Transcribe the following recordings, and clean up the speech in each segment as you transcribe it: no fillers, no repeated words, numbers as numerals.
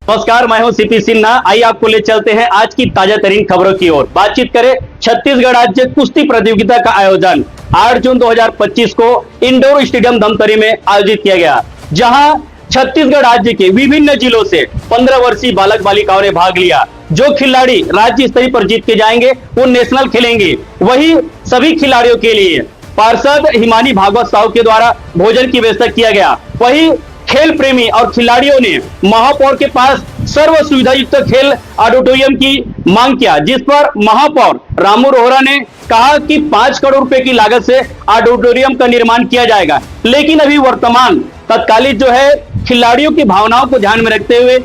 नमस्कार, मैं हूं सीपी सिन्हा। आइए आपको ले चलते हैं आज की ताजा तरीन खबरों की ओर। बातचीत करें छत्तीसगढ़ राज्य कुश्ती प्रतियोगिता का आयोजन 8 जून 2025 को इंडोर स्टेडियम धमतरी में आयोजित किया गया, जहां छत्तीसगढ़ राज्य के विभिन्न जिलों से 15 वर्षीय बालक बालिकाओं ने भाग लिया। जो खिलाड़ी राज्य स्तरीय पर जीत के जाएंगे वो नेशनल खेलेंगे। वही सभी खिलाड़ियों के लिए पार्षद हिमानी भागवत साहू के द्वारा भोजन की व्यवस्था किया गया। वही खेल प्रेमी और खिलाड़ियों ने महापौर के पास सर्व सुविधा युक्त खेल ऑडिटोरियम की मांग किया, जिस पर महापौर रामू रोहरा ने कहा कि 5 करोड़ रुपए की लागत से ऑडिटोरियम का निर्माण किया जाएगा। लेकिन अभी वर्तमान तत्कालीन जो है खिलाड़ियों की भावनाओं को ध्यान में रखते हुए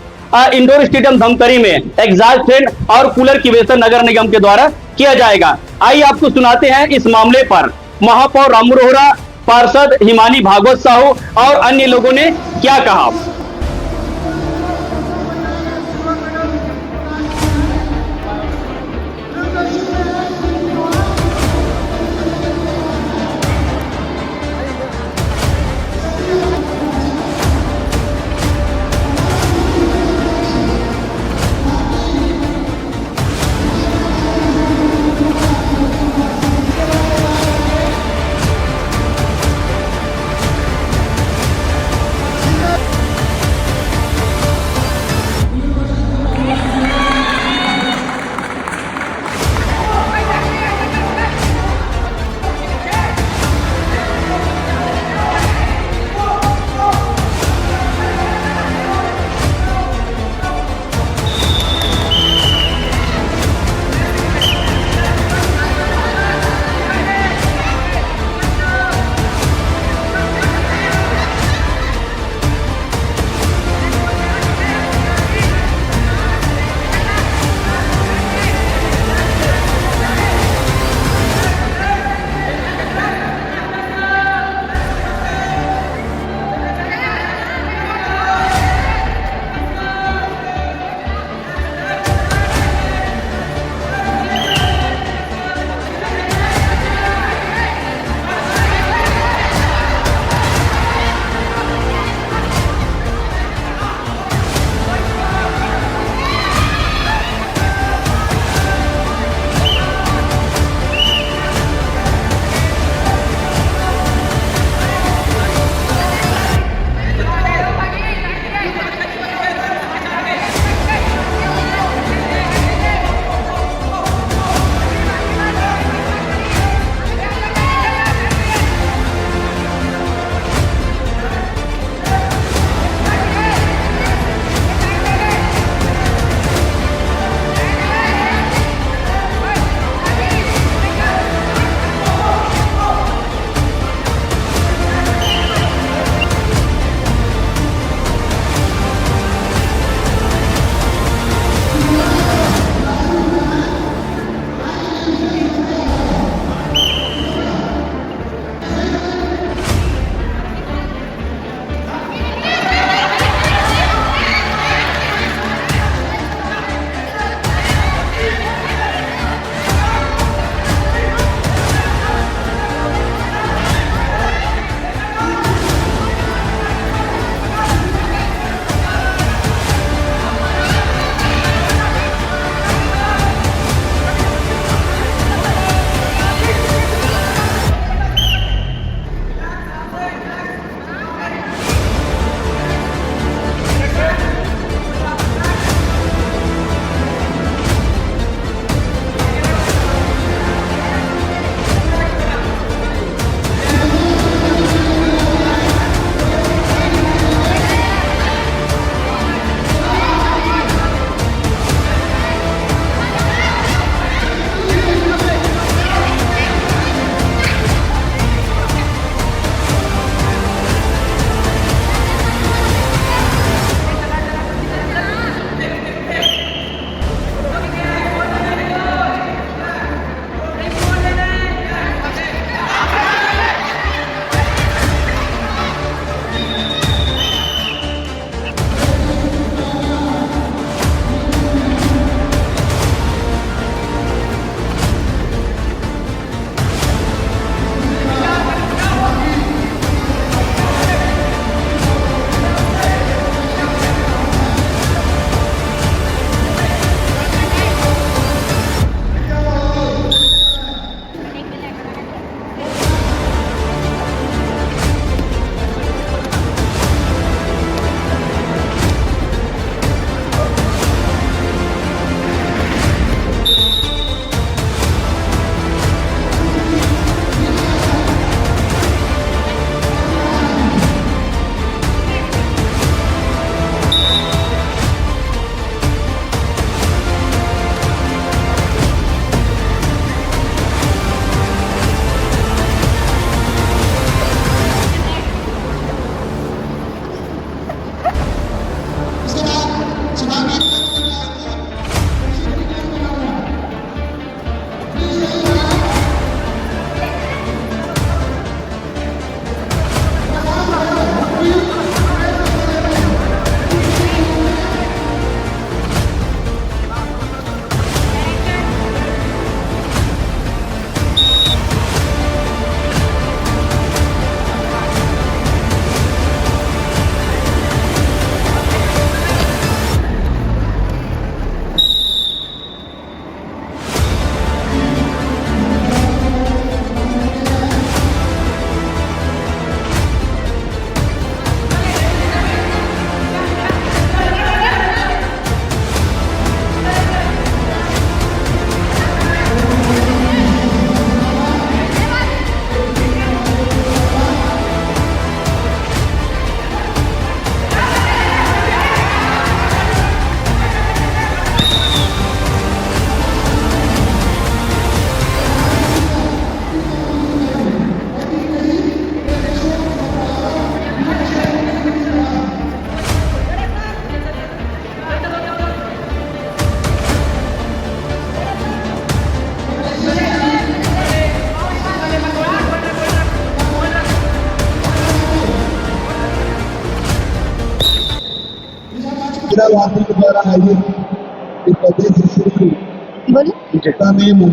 इंडोर स्टेडियम धमतरी में एग्जॉस्ट फैन और कूलर की व्यवस्था नगर निगम के द्वारा किया जाएगा। आइए आपको सुनाते हैं इस मामले पर महापौर रामू रोहरा, पार्षद हिमानी भागवत साहू और अन्य लोगों ने क्या कहा।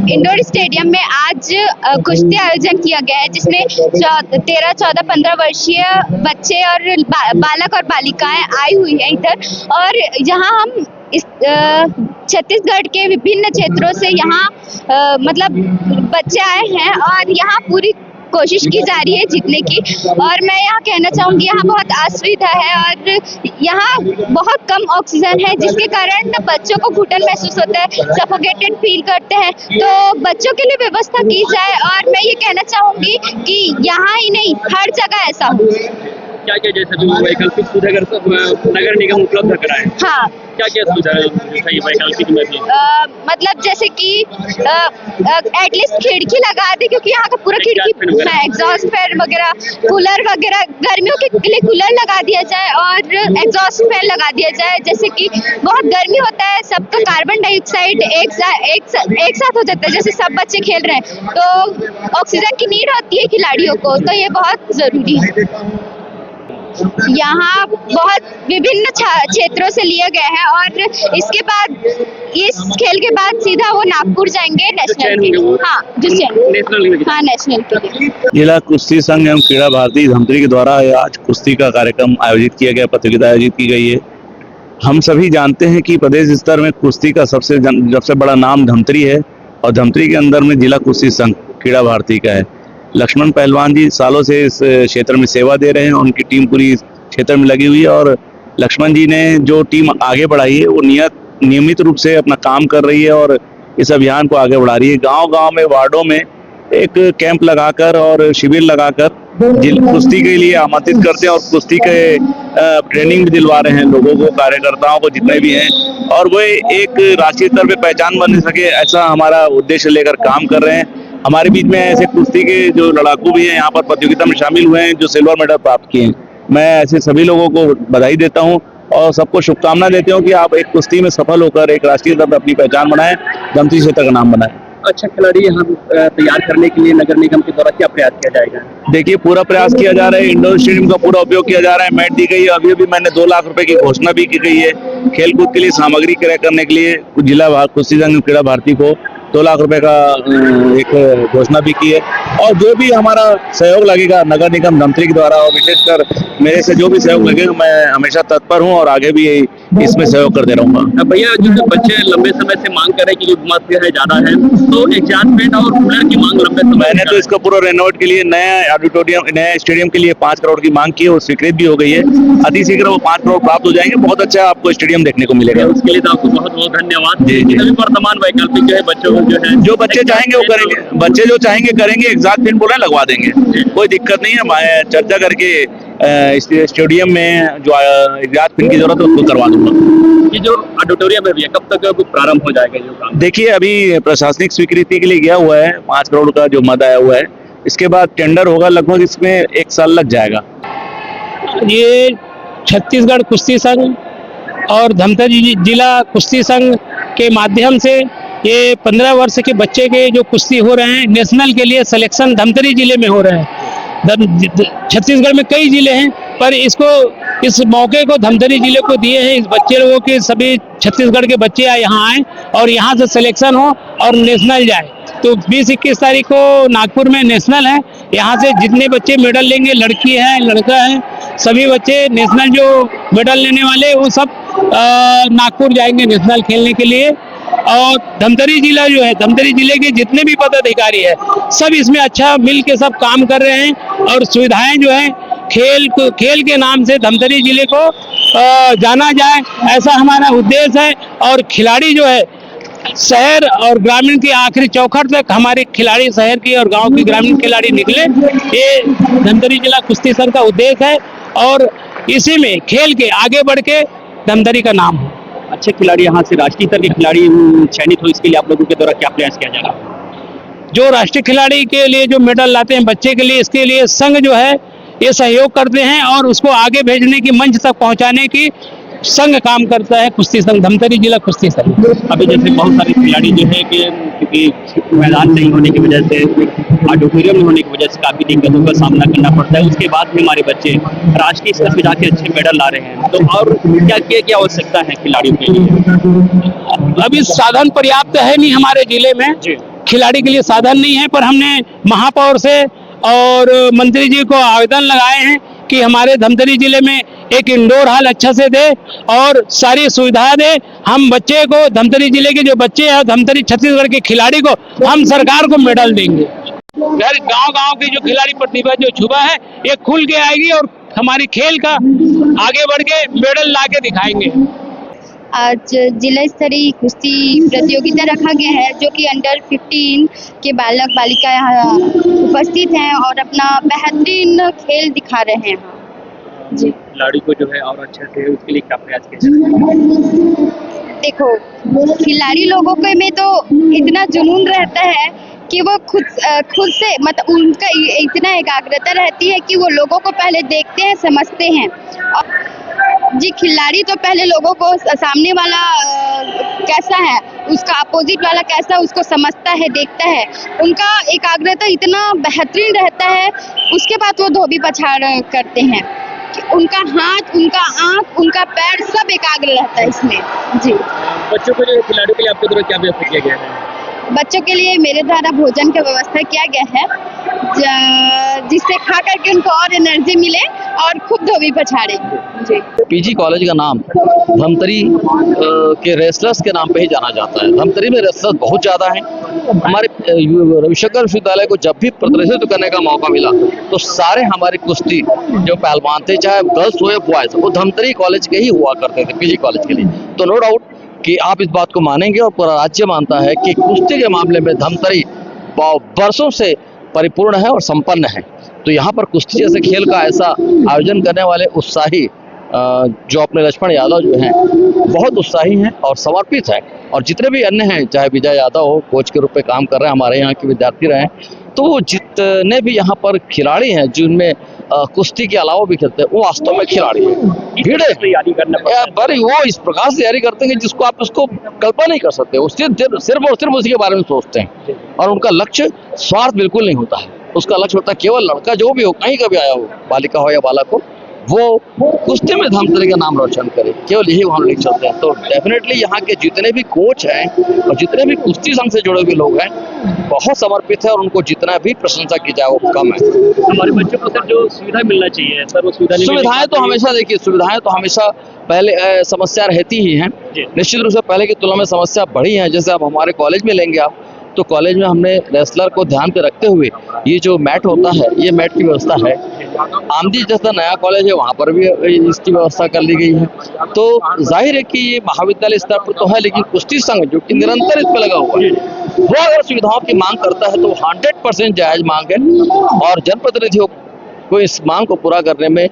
इंडोर स्टेडियम में आज कुश्ती आयोजन किया गया है, जिसमें 13, 14, 15 वर्षीय बच्चे और बालक और बालिकाएं आई हुई हैं इधर। और यहाँ हम इस छत्तीसगढ़ के विभिन्न क्षेत्रों से यहाँ मतलब बच्चे आए हैं और यहाँ पूरी कोशिश की जा रही है जीतने की। और मैं यहाँ कहना चाहूँगी, यहाँ बहुत असुविधा है और यहाँ बहुत कम ऑक्सीजन है, जिसके कारण बच्चों को घुटन महसूस होता है, सफोकेटेड फील करते हैं। तो बच्चों के लिए व्यवस्था की जाए और मैं ये कहना चाहूँगी कि यहाँ ही नहीं, हर जगह ऐसा हो। क्या क्या जैसे वैकल्पिक सुविधा नगर निगम उपलब्ध कराए? हाँ, क्या क्या सुविधा है वैकल्पिक में भी? मतलब जैसे कि एटलीस्ट खिड़की लगा दे, क्योंकि यहाँ का पूरा खिड़की एग्जॉस्ट फैन वगैरह, कूलर वगैरह, गर्मियों के लिए कूलर लगा दिया जाए और एग्जॉस्ट फैन लगा दिया जाए। जैसे कि बहुत गर्मी होता है, सबका कार्बन डाइऑक्साइड एक साथ हो जाता है, जैसे सब बच्चे खेल रहे हैं तो ऑक्सीजन की नीड होती है खिलाड़ियों को, तो ये बहुत जरूरी है। यहाँ बहुत विभिन्न क्षेत्रों से लिए गए हैं और इसके बाद, इस खेल के बाद सीधा वो नागपुर जाएंगे नेशनल के लिए। हाँ, नेशनल के लिए। जिला कुश्ती संघ एवं क्रीड़ा भारती धमतरी के द्वारा आज कुश्ती का कार्यक्रम आयोजित किया गया, प्रतियोगिता आयोजित की गई है। हम सभी जानते हैं कि प्रदेश स्तर में कुश्ती का सबसे बड़ा नाम धमतरी है और धमतरी के अंदर में जिला कुश्ती संघ क्रीड़ा भारती का है। लक्ष्मण पहलवान जी सालों से इस क्षेत्र में सेवा दे रहे हैं, उनकी टीम पूरी क्षेत्र में लगी हुई है और लक्ष्मण जी ने जो टीम आगे बढ़ाई है वो नियमित रूप से अपना काम कर रही है और इस अभियान को आगे बढ़ा रही है। गांव-गांव में, वार्डों में एक कैंप लगाकर और शिविर लगाकर कुश्ती के लिए आमंत्रित करते हैं और कुश्ती के ट्रेनिंग भी दिलवा रहे हैं लोगों को, कार्यकर्ताओं को, जितने भी हैं, और वो एक राष्ट्रीय स्तर पे पहचान बन सके, ऐसा हमारा उद्देश्य लेकर काम कर रहे हैं। हमारे बीच में ऐसे कुश्ती के जो लड़ाकू भी हैं यहाँ पर प्रतियोगिता में शामिल हुए हैं, जो सिल्वर मेडल प्राप्त किए हैं। मैं ऐसे सभी लोगों को बधाई देता हूँ और सबको शुभकामना देता हूँ कि आप एक कुश्ती में सफल होकर एक राष्ट्रीय स्तर पर अपनी पहचान बनाएं, धमतरी क्षेत्र का नाम बनाएं। अच्छा खिलाड़ी यहाँ तैयार करने के लिए नगर निगम के द्वारा क्या प्रयास किया जाएगा? देखिए, पूरा प्रयास किया जा रहा है, इंडोर स्टेडियम का पूरा उपयोग किया जा रहा है, मैट दी गई है। अभी भी मैंने 2 लाख रुपए की घोषणा भी की गई है खेलकूद के लिए सामग्री क्रय करने के लिए। जिला कुश्ती संघ क्रीड़ा भारती को 2 लाख रुपए का एक घोषणा भी की है और जो भी हमारा सहयोग लगेगा नगर निगम धमतरी के द्वारा और विशेषकर मेरे से जो भी सहयोग लगेगा, मैं हमेशा तत्पर हूं और आगे भी इसमें सहयोग करते रहूंगा। भैया, जो बच्चे लंबे समय से मांग कर रहे हैं कि मत है ज्यादा है, तो एग्जॉस्ट फैन और कूलर की मांग लंबे समय मैंने तो इसका पूरा रेनोवेट के लिए नया ऑडिटोरियम, नया स्टेडियम के लिए 5 करोड़ की मांग की है और स्वीकृत भी हो गई है। अति शीघ्र वो 5 करोड़ प्राप्त हो जाएंगे, बहुत अच्छा आपको स्टेडियम देखने को मिलेगा। उसके लिए तो आपको बहुत बहुत धन्यवाद। जी जी। वर्तमान वैकल्पिक जो है बच्चों को जो बच्चे चाहेंगे वो करेंगे, बच्चे जो चाहेंगे करेंगे। एग्जॉस्ट फैन बोल रहे हैं, लगवा देंगे, कोई दिक्कत नहीं है। चर्चा करके स्टेडियम में जो एग्जॉस्ट फैन की जरूरत है उसको करवा दूंगा। ये जो ऑडिटोरियम है भैया, कब तक प्रारंभ हो जाएगा जो काम? देखिए, अभी प्रशासनिक स्वीकृति के लिए गया हुआ है, 5 करोड़ का जो मद आया हुआ है। इसके बाद टेंडर होगा, लगभग इसमें 1 साल लग जाएगा। ये छत्तीसगढ़ कुश्ती संघ और धमतरी जिला कुश्ती संघ के माध्यम से ये 15 वर्ष के बच्चे के जो कुश्ती हो रहे हैं, नेशनल के लिए सिलेक्शन धमतरी जिले में हो रहे हैं। छत्तीसगढ़ में कई जिले हैं, पर इस मौके को धमतरी जिले को दिए हैं। इस बच्चे लोगों के सभी छत्तीसगढ़ के बच्चे यहाँ आए और यहाँ से सिलेक्शन हो और नेशनल जाए। तो 20-21 तारीख को नागपुर में नेशनल है। यहाँ से जितने बच्चे मेडल लेंगे, लड़की है लड़का है, सभी बच्चे नेशनल जो मेडल लेने वाले वो सब नागपुर जाएंगे नेशनल खेलने के लिए। और धमतरी जिला जो है, धमतरी जिले के जितने भी पदाधिकारी है, सब इसमें अच्छा मिल के सब काम कर रहे हैं और सुविधाएं जो है खेल के नाम से धमतरी जिले को जाना जाए, ऐसा हमारा उद्देश्य है। और खिलाड़ी जो है शहर और ग्रामीण की आखिरी चौखट तक हमारे खिलाड़ी शहर की और गांव की ग्रामीण खिलाड़ी निकले, ये धमतरी जिला कुश्ती संघ का उद्देश्य है और इसी में खेल के आगे बढ़ के धमतरी का नाम हो। अच्छे खिलाड़ी यहाँ से राष्ट्रीय स्तर के खिलाड़ी चयनित हो, इसके लिए आप लोगों के द्वारा क्या प्रयास किया जाएगा? जो राष्ट्रीय खिलाड़ी के लिए जो मेडल लाते हैं बच्चे के लिए, इसके लिए संघ जो है ये सहयोग करते हैं और उसको आगे भेजने की, मंच तक पहुंचाने की संघ काम करता है, कुश्ती संघ, धमतरी जिला कुश्ती संघ। अभी जैसे बहुत सारे खिलाड़ी जो है कि क्योंकि मैदान नहीं होने की वजह से, ऑडिटोरियम नहीं होने की वजह से काफी दिक्कतों का सामना करना पड़ता है, उसके बाद भी हमारे बच्चे राष्ट्रीय स्तर पे जाके अच्छे मेडल ला रहे हैं। तो और क्या आवश्यकता है खिलाड़ियों के लिए? अभी साधन पर्याप्त है नहीं हमारे जिले में, खिलाड़ी के लिए साधन नहीं है, पर हमने महापौर से और मंत्री जी को आवेदन लगाए हैं कि हमारे धमतरी जिले में एक इंडोर हॉल अच्छा से दे और सारी सुविधा दे। हम बच्चे को, धमतरी जिले के जो बच्चे हैं, धमतरी छत्तीसगढ़ के खिलाड़ी को हम सरकार को मेडल देंगे। घर गांव के जो खिलाड़ी प्रतिभा जो छुपा है, ये खुल के आएगी और हमारी खेल का आगे बढ़ के मेडल ला के दिखाएंगे। आज जिला स्तरीय कुश्ती प्रतियोगिता रखा गया है, जो कि अंडर 15 के बालक बालिका यहाँ उपस्थित हैं और अपना बेहतरीन खेल दिखा रहे हैं। जी, खिलाड़ी को जो है और अच्छे से, उसके लिए क्या प्रयास किया जाए? देखो, खिलाड़ी लोगों के में तो इतना जुनून रहता है कि वो खुद से मतलब उनका इतना एकाग्रता रहती है कि वो लोगों को पहले देखते हैं, समझते हैं। जी, खिलाड़ी तो पहले लोगों को सामने वाला कैसा है, उसका अपोजिट वाला कैसा, उसको समझता है, देखता है। उनका एकाग्रता इतना बेहतरीन रहता है, उसके बाद वो धोबी पछाड़ करते हैं। उनका हाथ, उनका आंख, उनका पैर सब एकाग्र रहता है इसमें। जी, बच्चों के लिए, खिलाड़ियों के लिए आपके द्वारा क्या व्यवस्था किया गया है? बच्चों के लिए मेरे द्वारा भोजन का व्यवस्था किया गया है, जिससे खा करके उनको और एनर्जी मिले और खूब धोबी पछाड़े। जी, पीजी कॉलेज का नाम धमतरी के रेसलर्स के नाम पे ही जाना जाता है। धमतरी में रेसलर्स बहुत ज़्यादा हैं। हमारे रविशंकर विश्वविद्यालय को जब भी प्रदर्शित करने का मौका मिला तो सारे हमारे कुश्ती जो पहलवान थे, चाहे गर्ल्स हो या बॉयज, वो धमतरी कॉलेज के ही हुआ करते थे, पीजी कॉलेज के लिए। तो नो डाउट कि आप इस बात को मानेंगे और पूरा राज्य मानता है कि कुश्ती के मामले में धमतरी वर्षों से परिपूर्ण है और संपन्न है। तो यहाँ पर कुश्ती जैसे खेल का ऐसा आयोजन करने वाले उत्साही जो अपने लक्ष्मण यादव जो हैं, बहुत उत्साही हैं और समर्पित हैं। और जितने भी अन्य हैं, चाहे विजय यादव हो, कोच के रूप में काम कर रहे हैं, हमारे यहाँ के विद्यार्थी रहे, तो वो जितने भी यहाँ पर खिलाड़ी हैं जिनमें कुश्ती के अलावा भी खेलते हैं, वो वास्तव में खिलाड़ी हैं। भीड़ है तैयारी करना पर वो इस प्रकार से तैयारी करते हैं कि जिसको आप उसको कल्पना नहीं कर सकते। वो सिर्फ और सिर्फ उसी के बारे में सोचते हैं और उनका लक्ष्य स्वार्थ बिल्कुल नहीं होता है। उसका लक्ष्य होता है केवल लड़का जो भी हो, कहीं का भी आया हो, बालिका हो या बालक हो, वो कुश्ती में धमतरी का नाम रोशन करे, केवल यही वहाँ लेकर चलते हैं। तो डेफिनेटली यहाँ के जितने भी कोच हैं और जितने भी कुश्ती संघ से जुड़े हुए लोग हैं, बहुत समर्पित है और उनको जितना भी प्रशंसा की जाए वो कम है। हमारे बच्चों को सर जो सुविधा मिलना चाहिए सर, वो सुविधाएं तो हमेशा, देखिए, सुविधाएं तो हमेशा पहले समस्या रहती ही हैं। निश्चित रूप से पहले की तुलना में समस्या बढ़ी है। जैसे आप हमारे कॉलेज में लेंगे आप, तो कॉलेज में हमने रेसलर को ध्यान पे रखते हुए ये जो मैट होता है, ये मैट की व्यवस्था है। आमदी जैसा नया कॉलेज है, वहाँ पर भी इसकी व्यवस्था कर ली गई है। तो जाहिर है कि ये महाविद्यालय स्तर पर तो है, लेकिन कुश्ती संघ जो कि निरंतर इस पे लगा हुआ है, वो अगर सुविधाओं की मांग करता है तो 100% जायज मांग है और जनप्रतिनिधियों को इस मांग को पूरा करने में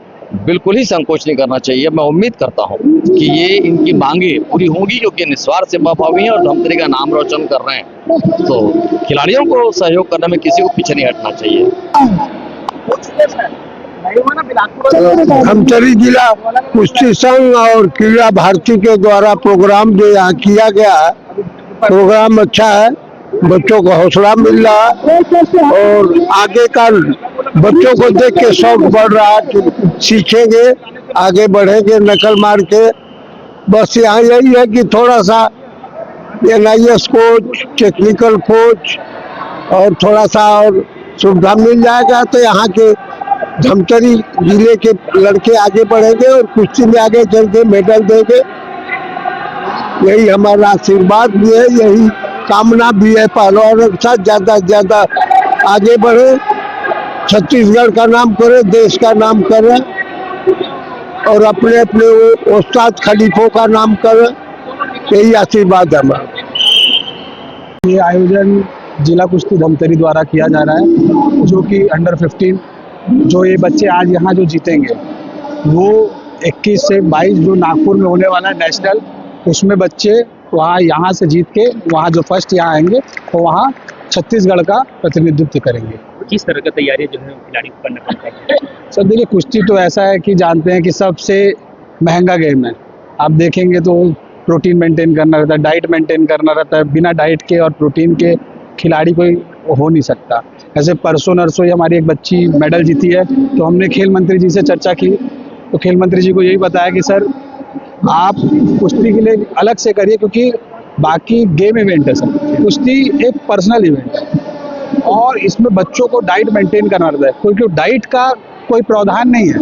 बिल्कुल ही संकोच नहीं करना चाहिए। मैं उम्मीद करता हूं कि ये इनकी मांगे पूरी होंगी, क्योंकि निस्वार्थ सेवाभावी हैं और धमतरी का नाम रोशन कर रहे हैं। तो खिलाड़ियों को सहयोग करने में किसी को पीछे नहीं हटना चाहिए। धमतरी जिला कुश्ती संघ और क्रीड़ा भारती के द्वारा प्रोग्राम जो यहाँ किया गया है, प्रोग्राम अच्छा है, बच्चों को हौसला मिल रहा है और आगे का बच्चों को देख के शौक बढ़ रहा है कि सीखेंगे, आगे बढ़ेंगे नकल मार के। बस यहाँ यही है कि थोड़ा सा NIS कोच, टेक्निकल कोच और थोड़ा सा और सुविधा मिल जाएगा तो यहाँ के धमतरी जिले के लड़के आगे बढ़ेंगे और कुश्ती में आगे चल के मेडल देंगे। यही हमारा आशीर्वाद भी है, यही कामना भी है। पहलवानों के साथ ज्यादा से ज्यादा आगे बढ़े, छत्तीसगढ़ का नाम करे, देश का नाम करे और अपने अपने उस्ताद खलीफों का नाम करे। यही आशीर्वाद है हमारा। ये आयोजन जिला कुश्ती धमतरी द्वारा किया जा रहा है, जो कि अंडर 15 जो ये बच्चे आज यहाँ जो जीतेंगे, वो 21 से 22 जो नागपुर में होने वाला है नेशनल, उसमें बच्चे वहाँ यहाँ से जीत के वहाँ जो फर्स्ट यहाँ आएंगे तो वहाँ छत्तीसगढ़ का प्रतिनिधित्व करेंगे। किस तरह की तैयारी जो है खिलाड़ी को करना पड़ता है? सर देखिए, कुश्ती तो ऐसा है कि जानते हैं कि सबसे महंगा गेम है आप देखेंगे तो प्रोटीन मेंटेन करना रहता है, डाइट मेंटेन करना रहता है। बिना डाइट के और प्रोटीन के खिलाड़ी कोई हो नहीं सकता। ऐसे परसों नरसों ही हमारी एक बच्ची मेडल जीती है, तो हमने खेल मंत्री जी से चर्चा की, तो खेल मंत्री जी को यही बताया कि सर आप कुश्ती के लिए अलग से करिए, क्योंकि बाकी गेम इवेंट है सर, कुश्ती एक पर्सनल इवेंट है और इसमें बच्चों को डाइट मेंटेन करना रहता है, क्योंकि डाइट का कोई प्रावधान नहीं है,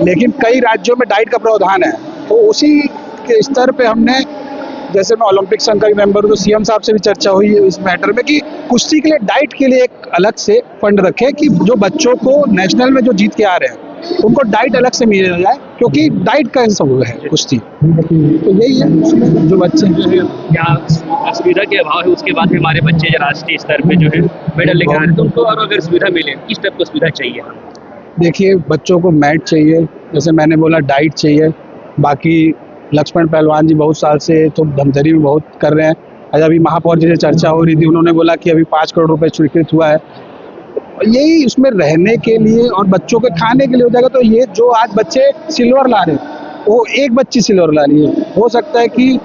लेकिन कई राज्यों में डाइट का प्रावधान है। तो उसी के स्तर पे हमने, जैसे मैं ओलंपिक संघ का भी मेंबर हूँ, तो सीएम साहब से भी चर्चा हुई है इस मैटर में कि कुश्ती के लिए डाइट के लिए एक अलग से फंड रखे, कि जो बच्चों को नेशनल में जो जीत के आ रहे हैं उनको डाइट अलग से मिल जाए, क्योंकि डाइट का सब है कुश्ती। तो यही है, जो बच्चे क्या सुविधा के अभाव है, उसके बाद हमारे बच्चे राष्ट्रीय स्तर पे जो है मेडल लेकर आ रहे हैं, तो उनको और अगर सुविधा मिले, किस टाइप की सुविधा चाहिए? देखिए, बच्चों को मैट चाहिए, जैसे मैंने बोला डाइट चाहिए। बाकी लक्ष्मण पहलवान जी बहुत साल से तो धमतरी में बहुत कर रहे हैं। आज अभी महापौर जी से चर्चा हो रही थी, उन्होंने बोला कि अभी 5 करोड़ रुपए स्वीकृत हुआ है, यही उसमें रहने के लिए और बच्चों के खाने के लिए हो जाएगा। तो ये जो आज बच्चे सिल्वर ला रहे हैं, वो एक बच्ची सिल्वर ला रही है, हो सकता है कि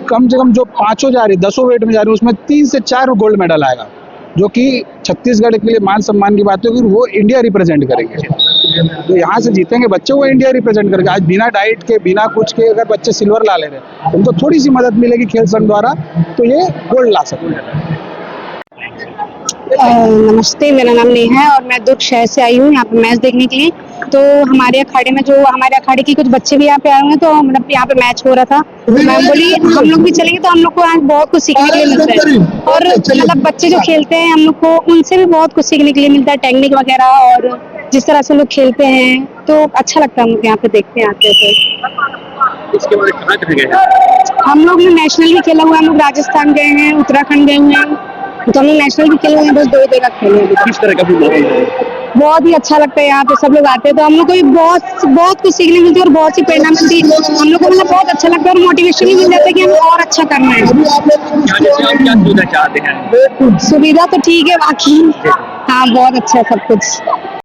कम से कम जो 5 जा रही, 10 वेट में जा रही है, उसमें 3 से 4 गोल्ड मेडल आएगा, जो कि छत्तीसगढ़ के लिए मान सम्मान की बात है, कि वो इंडिया रिप्रेजेंट करेंगे। तो यहाँ से जीतेंगे बच्चे, वो इंडिया रिप्रेजेंट करेंगे। आज बिना डाइट के, बिना कुछ के अगर बच्चे सिल्वर ला ले रहे हैं, उनको थोड़ी सी मदद मिलेगी खेल संघ द्वारा, तो ये गोल्ड ला सकते हैं। नमस्ते, मेरा नाम नेहा है और मैं दुर्ग शहर से आई हूँ यहाँ पे मैच देखने के लिए। तो हमारे अखाड़े के कुछ बच्चे भी यहाँ पे आए हुए हैं, तो मतलब यहाँ पे मैच हो रहा था, तो मैम बोली हम लोग भी चलेंगे, तो हम लोग को आज बहुत कुछ सीखने के लिए मिलता है। और मतलब बच्चे जो खेलते हैं, हम लोग को उनसे भी बहुत कुछ सीखने के लिए मिलता है, टेक्निक वगैरह, और जिस तरह से लोग खेलते हैं, तो अच्छा लगता है हम लोग यहाँ पे देखते हैं आते हैं। इसके बाद कहाँ गए? हम लोग ने नेशनल भी खेला हुआ है, हम लोग राजस्थान गए हैं, उत्तराखंड गए हुए हैं, तो हम लोग नेशनल भी खेले हुए हैं, बस 2 जगह खेले हैं। किस तरह का फुटबॉल है? बहुत ही अच्छा लगता है, यहाँ पे सब लोग आते हैं, तो हम लोग को भी बहुत कुछ सीखने मिलती है और बहुत सी प्रेरणा मिलती है। हम लोग को मतलब बहुत अच्छा लगता है और मोटिवेशन भी मिल जाता है कि हमें और अच्छा करना है। क्या सुविधा चाहते हैं? सुविधा तो ठीक है, बाकी हाँ बहुत अच्छा है सब कुछ।